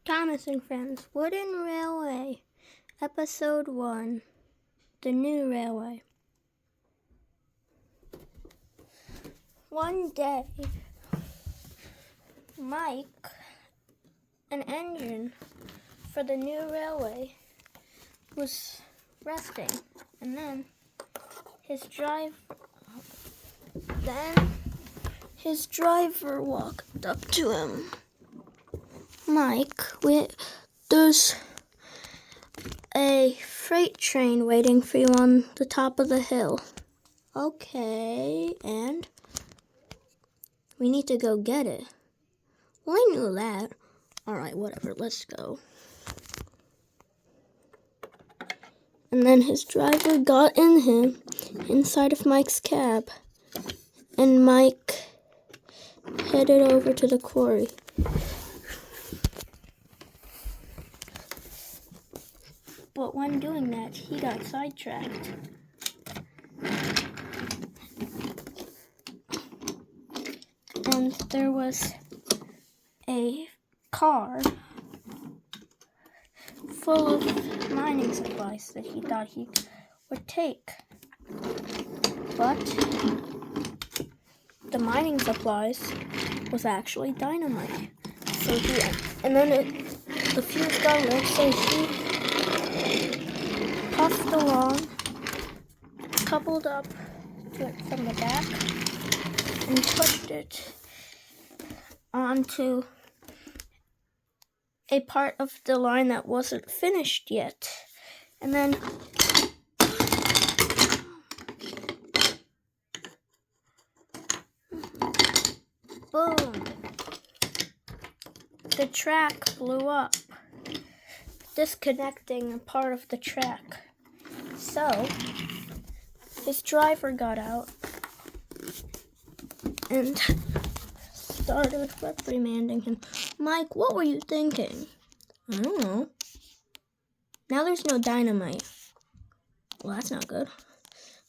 Thomas and Friends, Wooden Railway, Episode 1, The New Railway. One day, Mike, an engine for the new railway, was resting, and then his driver walked up to him. Mike, there's a freight train waiting for you on the top of the hill. Okay, and we need to go get it. Well, I knew that. Alright, whatever, let's go. And then his driver got inside of Mike's cab. And Mike headed over to the quarry. But when doing that, he got sidetracked. And there was a car full of mining supplies that he thought he would take. But the mining supplies was actually dynamite. And then the fuse got lit, so he puffed along, coupled up to it from the back, and pushed it onto a part of the line that wasn't finished yet. And then boom! The track blew up, disconnecting a part of the track. So, his driver got out and started reprimanding him. Mike, what were you thinking? I don't know. Now there's no dynamite. Well, that's not good.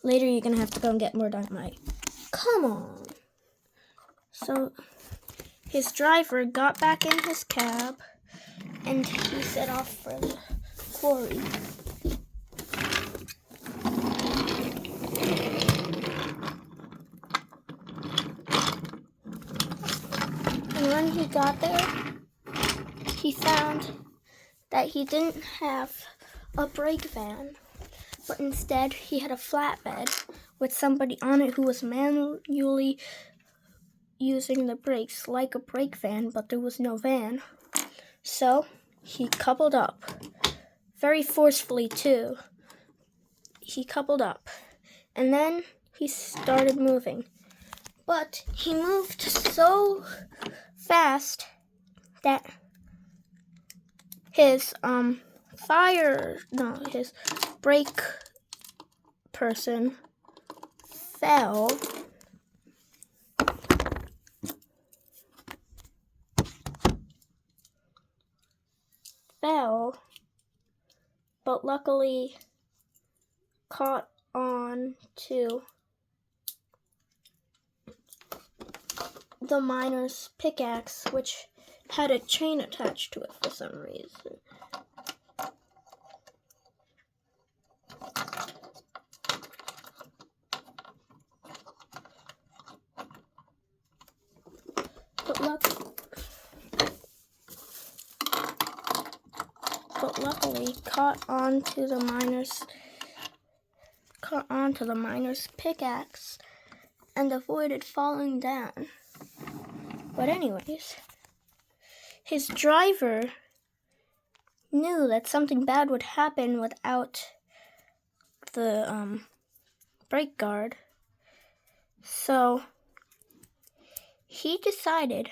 Later you're going to have to go and get more dynamite. Come on. So, his driver got back in his cab and he set off for the quarry. And when he got there, he found that he didn't have a brake van, but instead he had a flatbed with somebody on it who was manually using the brakes like a brake van, but there was no van. So he coupled up, very forcefully too. He coupled up, and then he started moving. But he moved so fast that his his brake person fell. But luckily caught on to the miner's pickaxe, which had a chain attached to it for some reason. But luckily caught onto the miner's pickaxe and avoided falling down. But anyways, his driver knew that something bad would happen without the brake guard. So he decided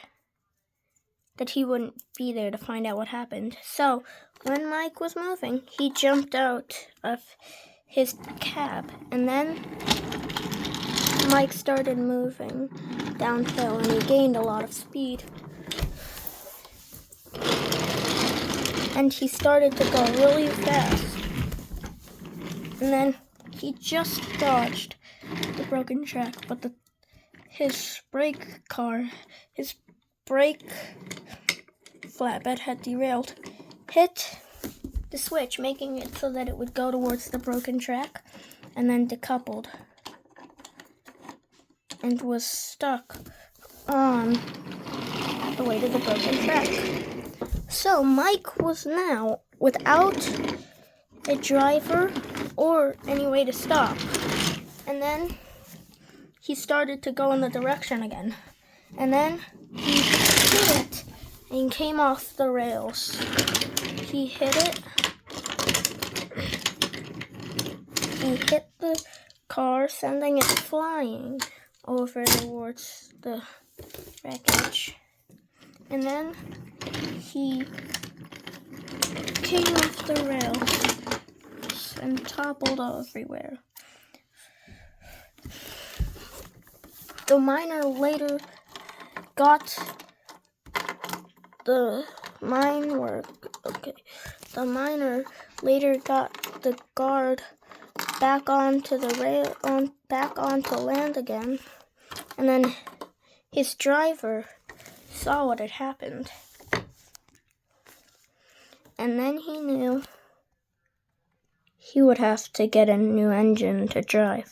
that he wouldn't be there to find out what happened. So when Mike was moving, he jumped out of his cab, and then Mike started moving downhill and he gained a lot of speed. And he started to go really fast. And then he just dodged the broken track, but his brake flatbed had derailed, hit the switch, making it so that it would go towards the broken track, and then decoupled and was stuck on the way to the broken track. So Mike was now without a driver or any way to stop. And then he started to go in the direction again. And then he hit it and came off the rails. He hit it. He hit the car, sending it flying over towards the wreckage. And then he came off the rails and toppled everywhere. The miner later got the guard back onto the back onto land again, and then his driver saw what had happened, and then he knew he would have to get a new engine to drive.